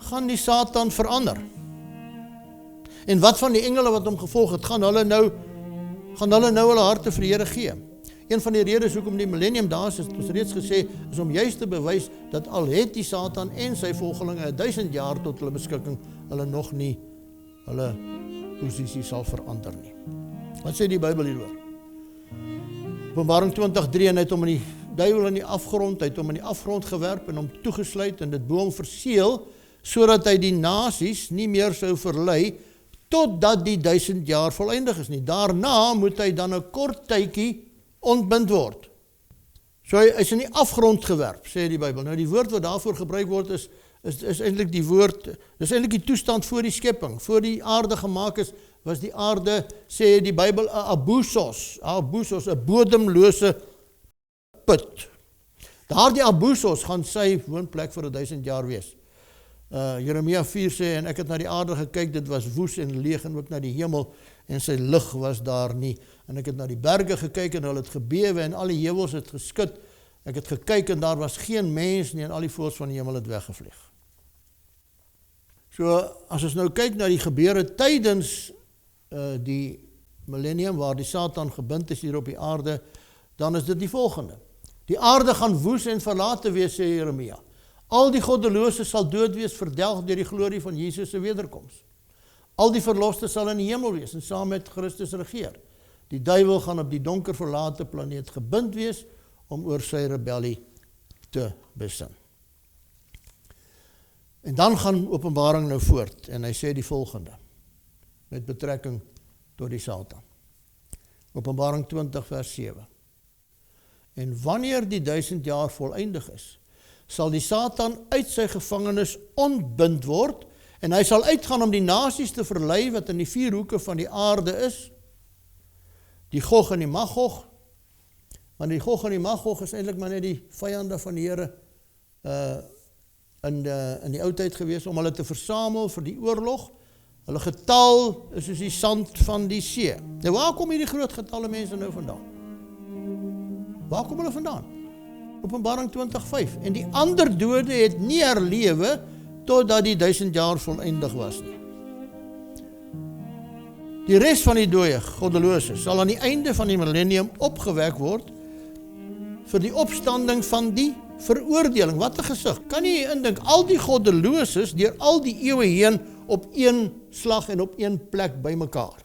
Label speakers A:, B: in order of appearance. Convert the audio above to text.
A: gaan die Satan verander. En wat van die engele wat hom gevolg het, gaan hulle nou hulle harte vir die Here gee. Een van die redes hoekom die millennium daar is, het ons reeds gesê, is om juist te bewys dat al het die Satan en sy volgelinge 1000 jaar tot hulle beskikking, hulle nog nie hulle posisie sal verander nie. Wat sê die Bybel hieroor? Openbaring 20:3, en hy het hom in die duiwel in die afgrond, hy het hom in die afgrond gewerp en hom toegesluit en dit bo hom verseël, sodat hy die nasies nie meer sou verlei, totdat die 1000 jaar voleindig is nie. Daarna moet hy dan 'n kort tydjie ontbind word. So hy is in die afgrond gewerp, sê die Bybel. Nou die woord wat daarvoor gebruik word is eintlik die woord, dis eintlik die toestand voor die skepping, voor die aarde gemaak is, was die aarde, sê die Bybel, 'n abusos, 'n bodemlose put. Daardie abusos gaan sy woonplek vir 1000 jaar wees. Jeremia 4 sê, en ek het na die aarde gekyk, dit was woes en leeg, en ook na die hemel, en sy lig was daar nie. En ek het na die berge gekyk, en hulle het gebewe, en al die heuwels het geskud. Ek het gekyk, en daar was geen mens nie, en al die voëls van die hemel het weggevlieg. So, as ons nou kyk na die gebeure tydens die millennium, waar die Satan gebind is hier op die aarde, dan is dit die volgende. Die aarde gaan woes en verlate wees, sê Jeremia. Al die goddelose sal dood wees, verdelg deur die glorie van Jesus se wederkoms. Al die verloste sal in die hemel wees en saam met Christus regeer. Die duiwel gaan op die donker verlate planeet gebind wees om oor sy rebellie te besin. En dan gaan Openbaring nou voort en hy sê die volgende met betrekking tot die Satan. Openbaring 20 vers 7. En wanneer die 1000 jaar voleindig is, sal die Satan uit sy gevangenis ontbind word, en hy sal uitgaan om die nasies te verlei wat in die 4 hoeke van die aarde is, die Gog en die Magog, want die Gog en die Magog is eintlik maar net die vyande van die Here in die oudheid gewees, om hulle te versamel vir die oorlog. Hulle getal is soos die sand van die see. Nou waar kom hierdie groot getalle mense nou vandaan? Waar kom hulle vandaan? Openbaring 20:5. En die ander dode het nie herlewe totdat die 1000 jaar voleindig was nie. Die res van die dooie, goddelose, sal aan die einde van die millennium opgewek word vir die opstanding van die veroordeling. Wat 'n gesig. Kan jy indink, al die goddeloses deur al die eeue heen op een slag en op een plek bymekaar.